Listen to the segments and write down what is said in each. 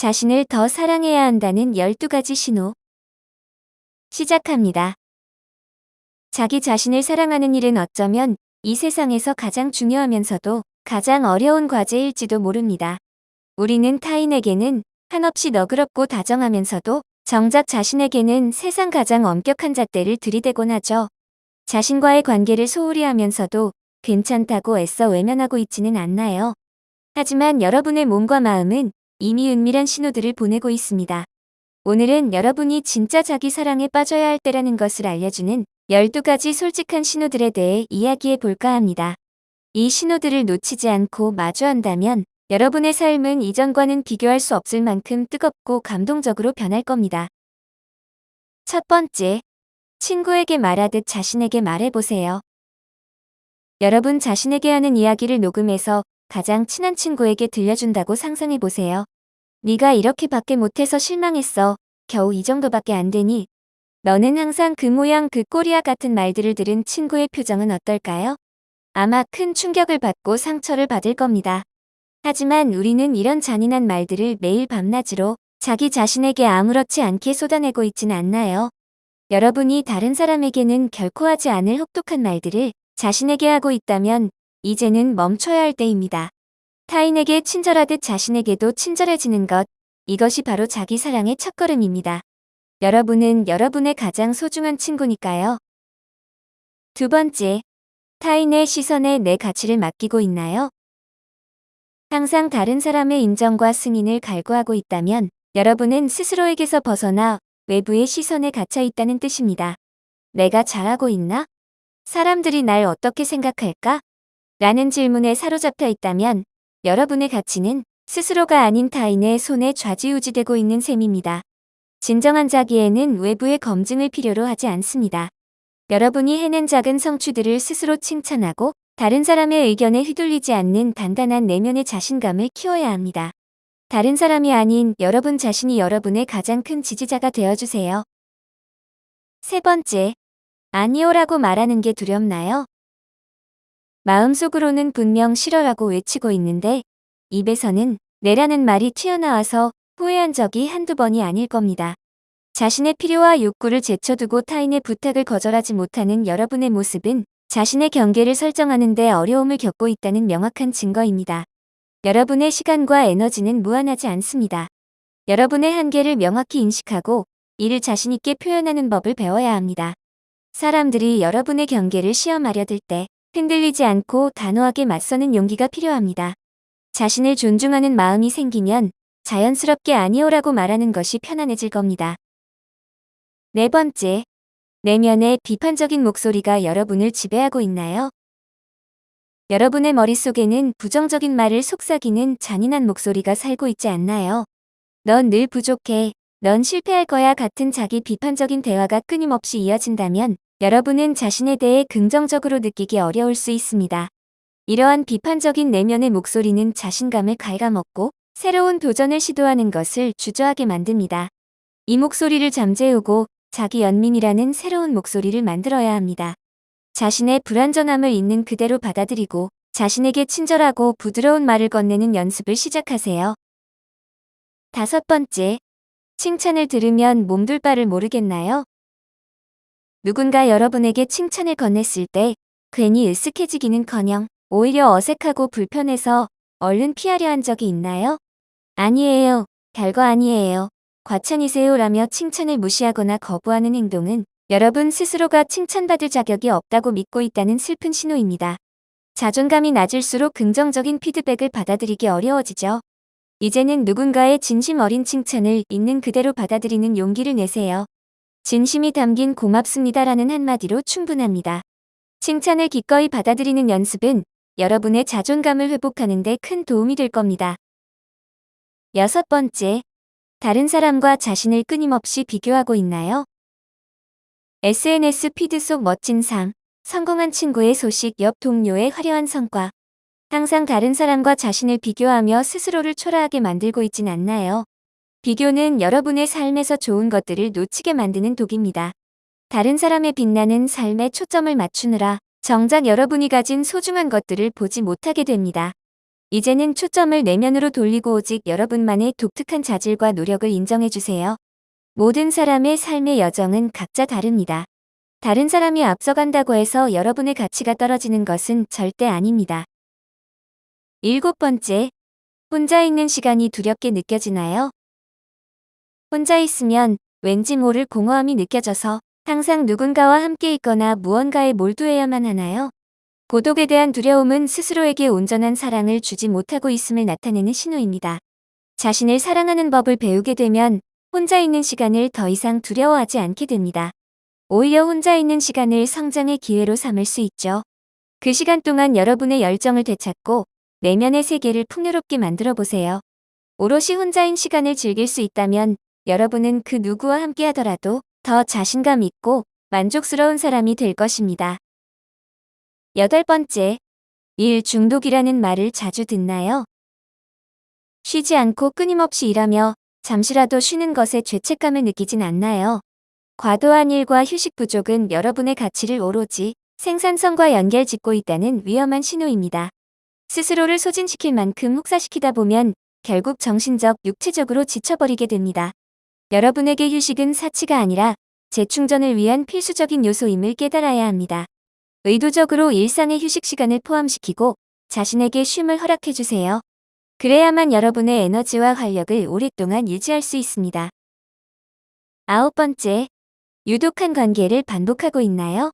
자신을 더 사랑해야 한다는 12가지 신호. 시작합니다. 자기 자신을 사랑하는 일은 어쩌면 이 세상에서 가장 중요하면서도 가장 어려운 과제일지도 모릅니다. 우리는 타인에게는 한없이 너그럽고 다정하면서도 정작 자신에게는 세상 가장 엄격한 잣대를 들이대곤 하죠. 자신과의 관계를 소홀히 하면서도 괜찮다고 애써 외면하고 있지는 않나요? 하지만 여러분의 몸과 마음은 이미 은밀한 신호들을 보내고 있습니다. 오늘은 여러분이 진짜 자기 사랑에 빠져야 할 때라는 것을 알려주는 12가지 솔직한 신호들에 대해 이야기해 볼까 합니다. 이 신호들을 놓치지 않고 마주한다면 여러분의 삶은 이전과는 비교할 수 없을 만큼 뜨겁고 감동적으로 변할 겁니다. 첫 번째, 친구에게 말하듯 자신에게 말해보세요. 여러분 자신에게 하는 이야기를 녹음해서 가장 친한 친구에게 들려준다고 상상해보세요. 네가 이렇게밖에 못해서 실망했어. 겨우 이 정도밖에 안 되니? 너는 항상 그 모양 그 꼴이야 같은 말들을 들은 친구의 표정은 어떨까요? 아마 큰 충격을 받고 상처를 받을 겁니다. 하지만 우리는 이런 잔인한 말들을 매일 밤낮으로 자기 자신에게 아무렇지 않게 쏟아내고 있지는 않나요? 여러분이 다른 사람에게는 결코 하지 않을 혹독한 말들을 자신에게 하고 있다면 이제는 멈춰야 할 때입니다. 타인에게 친절하듯 자신에게도 친절해지는 것, 이것이 바로 자기 사랑의 첫걸음입니다. 여러분은 여러분의 가장 소중한 친구니까요. 두 번째, 타인의 시선에 내 가치를 맡기고 있나요? 항상 다른 사람의 인정과 승인을 갈구하고 있다면 여러분은 스스로에게서 벗어나 외부의 시선에 갇혀 있다는 뜻입니다. 내가 잘하고 있나? 사람들이 날 어떻게 생각할까? 라는 질문에 사로잡혀 있다면 여러분의 가치는 스스로가 아닌 타인의 손에 좌지우지되고 있는 셈입니다. 진정한 자기애는 외부의 검증을 필요로 하지 않습니다. 여러분이 해낸 작은 성취들을 스스로 칭찬하고 다른 사람의 의견에 휘둘리지 않는 단단한 내면의 자신감을 키워야 합니다. 다른 사람이 아닌 여러분 자신이 여러분의 가장 큰 지지자가 되어주세요. 세 번째, 아니오라고 말하는 게 두렵나요? 마음속으로는 분명 싫어라고 외치고 있는데 입에서는 네라는 말이 튀어나와서 후회한 적이 한두 번이 아닐 겁니다. 자신의 필요와 욕구를 제쳐두고 타인의 부탁을 거절하지 못하는 여러분의 모습은 자신의 경계를 설정하는 데 어려움을 겪고 있다는 명확한 증거입니다. 여러분의 시간과 에너지는 무한하지 않습니다. 여러분의 한계를 명확히 인식하고 이를 자신 있게 표현하는 법을 배워야 합니다. 사람들이 여러분의 경계를 시험하려 들 때 흔들리지 않고 단호하게 맞서는 용기가 필요합니다. 자신을 존중하는 마음이 생기면 자연스럽게 아니오라고 말하는 것이 편안해질 겁니다. 네 번째, 내면의 비판적인 목소리가 여러분을 지배하고 있나요? 여러분의 머릿속에는 부정적인 말을 속삭이는 잔인한 목소리가 살고 있지 않나요? 넌 늘 부족해, 넌 실패할 거야 같은 자기 비판적인 대화가 끊임없이 이어진다면 여러분은 자신에 대해 긍정적으로 느끼기 어려울 수 있습니다. 이러한 비판적인 내면의 목소리는 자신감을 갉아먹고 새로운 도전을 시도하는 것을 주저하게 만듭니다. 이 목소리를 잠재우고 자기 연민이라는 새로운 목소리를 만들어야 합니다. 자신의 불완전함을 있는 그대로 받아들이고 자신에게 친절하고 부드러운 말을 건네는 연습을 시작하세요. 다섯 번째, 칭찬을 들으면 몸둘 바를 모르겠나요? 누군가 여러분에게 칭찬을 건넸을 때 괜히 으쓱해지기는커녕 오히려 어색하고 불편해서 얼른 피하려 한 적이 있나요? 아니에요. 별거 아니에요. 과찬이세요 라며 칭찬을 무시하거나 거부하는 행동은 여러분 스스로가 칭찬받을 자격이 없다고 믿고 있다는 슬픈 신호입니다. 자존감이 낮을수록 긍정적인 피드백을 받아들이기 어려워지죠. 이제는 누군가의 진심 어린 칭찬을 있는 그대로 받아들이는 용기를 내세요. 진심이 담긴 고맙습니다라는 한마디로 충분합니다. 칭찬을 기꺼이 받아들이는 연습은 여러분의 자존감을 회복하는 데 큰 도움이 될 겁니다. 여섯 번째, 다른 사람과 자신을 끊임없이 비교하고 있나요? SNS 피드 속 멋진 삶, 성공한 친구의 소식, 옆 동료의 화려한 성과. 항상 다른 사람과 자신을 비교하며 스스로를 초라하게 만들고 있진 않나요? 비교는 여러분의 삶에서 좋은 것들을 놓치게 만드는 독입니다. 다른 사람의 빛나는 삶에 초점을 맞추느라 정작 여러분이 가진 소중한 것들을 보지 못하게 됩니다. 이제는 초점을 내면으로 돌리고 오직 여러분만의 독특한 자질과 노력을 인정해주세요. 모든 사람의 삶의 여정은 각자 다릅니다. 다른 사람이 앞서간다고 해서 여러분의 가치가 떨어지는 것은 절대 아닙니다. 7번째, 혼자 있는 시간이 두렵게 느껴지나요? 혼자 있으면 왠지 모를 공허함이 느껴져서 항상 누군가와 함께 있거나 무언가에 몰두해야만 하나요? 고독에 대한 두려움은 스스로에게 온전한 사랑을 주지 못하고 있음을 나타내는 신호입니다. 자신을 사랑하는 법을 배우게 되면 혼자 있는 시간을 더 이상 두려워하지 않게 됩니다. 오히려 혼자 있는 시간을 성장의 기회로 삼을 수 있죠. 그 시간 동안 여러분의 열정을 되찾고 내면의 세계를 풍요롭게 만들어 보세요. 오롯이 혼자인 시간을 즐길 수 있다면 여러분은 그 누구와 함께 하더라도 더 자신감 있고 만족스러운 사람이 될 것입니다. 8번째, 일 중독이라는 말을 자주 듣나요? 쉬지 않고 끊임없이 일하며 잠시라도 쉬는 것에 죄책감을 느끼진 않나요? 과도한 일과 휴식 부족은 여러분의 가치를 오로지 생산성과 연결짓고 있다는 위험한 신호입니다. 스스로를 소진시킬 만큼 혹사시키다 보면 결국 정신적, 육체적으로 지쳐버리게 됩니다. 여러분에게 휴식은 사치가 아니라 재충전을 위한 필수적인 요소임을 깨달아야 합니다. 의도적으로 일상의 휴식 시간을 포함시키고 자신에게 쉼을 허락해주세요. 그래야만 여러분의 에너지와 활력을 오랫동안 유지할 수 있습니다. 9번째, 유독한 관계를 반복하고 있나요?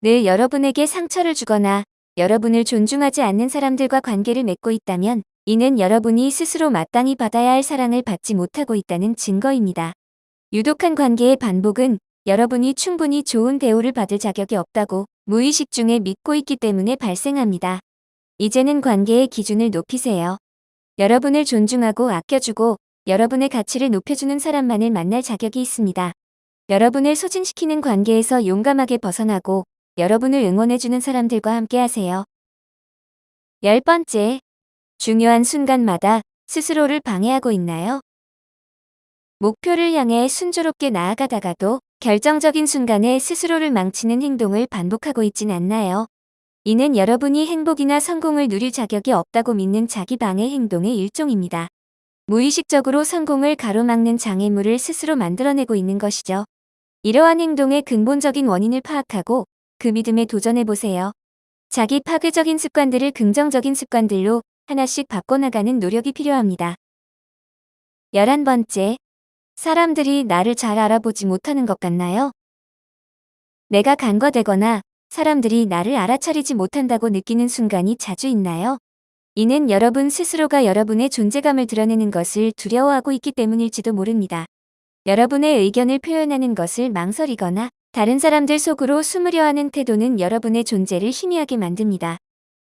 늘 여러분에게 상처를 주거나 여러분을 존중하지 않는 사람들과 관계를 맺고 있다면 이는 여러분이 스스로 마땅히 받아야 할 사랑을 받지 못하고 있다는 증거입니다. 유독한 관계의 반복은 여러분이 충분히 좋은 대우를 받을 자격이 없다고 무의식 중에 믿고 있기 때문에 발생합니다. 이제는 관계의 기준을 높이세요. 여러분을 존중하고 아껴주고 여러분의 가치를 높여주는 사람만을 만날 자격이 있습니다. 여러분을 소진시키는 관계에서 용감하게 벗어나고 여러분을 응원해주는 사람들과 함께하세요. 10번째, 중요한 순간마다 스스로를 방해하고 있나요? 목표를 향해 순조롭게 나아가다가도 결정적인 순간에 스스로를 망치는 행동을 반복하고 있진 않나요? 이는 여러분이 행복이나 성공을 누릴 자격이 없다고 믿는 자기 방해 행동의 일종입니다. 무의식적으로 성공을 가로막는 장애물을 스스로 만들어내고 있는 것이죠. 이러한 행동의 근본적인 원인을 파악하고 그 믿음에 도전해보세요. 자기 파괴적인 습관들을 긍정적인 습관들로 하나씩 바꿔나가는 노력이 필요합니다. 11번째, 사람들이 나를 잘 알아보지 못하는 것 같나요? 내가 간과되거나 사람들이 나를 알아차리지 못한다고 느끼는 순간이 자주 있나요? 이는 여러분 스스로가 여러분의 존재감을 드러내는 것을 두려워하고 있기 때문일지도 모릅니다. 여러분의 의견을 표현하는 것을 망설이거나 다른 사람들 속으로 숨으려 하는 태도는 여러분의 존재를 희미하게 만듭니다.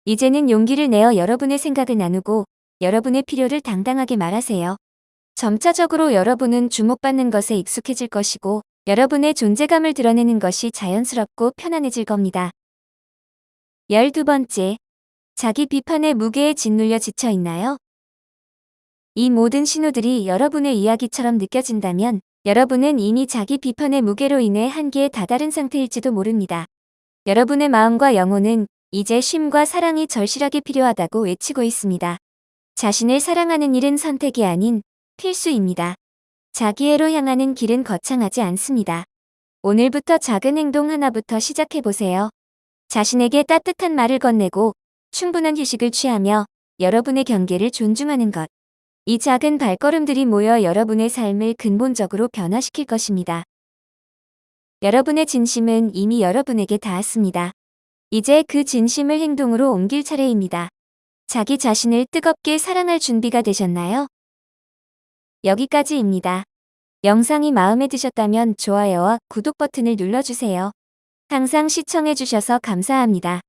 이제는 용기를 내어 여러분의 생각을 나누고 여러분의 필요를 당당하게 말하세요. 점차적으로 여러분은 주목받는 것에 익숙해질 것이고 여러분의 존재감을 드러내는 것이 자연스럽고 편안해질 겁니다. 12번째, 자기 비판의 무게에 짓눌려 지쳐 있나요? 이 모든 신호들이 여러분의 이야기처럼 느껴진다면 여러분은 이미 자기 비판의 무게로 인해 한계에 다다른 상태일지도 모릅니다. 여러분의 마음과 영혼은 이제 쉼과 사랑이 절실하게 필요하다고 외치고 있습니다. 자신을 사랑하는 일은 선택이 아닌 필수입니다. 자기애로 향하는 길은 거창하지 않습니다. 오늘부터 작은 행동 하나부터 시작해보세요. 자신에게 따뜻한 말을 건네고 충분한 휴식을 취하며 여러분의 경계를 존중하는 것. 이 작은 발걸음들이 모여 여러분의 삶을 근본적으로 변화시킬 것입니다. 여러분의 진심은 이미 여러분에게 닿았습니다. 이제 그 진심을 행동으로 옮길 차례입니다. 자기 자신을 뜨겁게 사랑할 준비가 되셨나요? 여기까지입니다. 영상이 마음에 드셨다면 좋아요와 구독 버튼을 눌러주세요. 항상 시청해주셔서 감사합니다.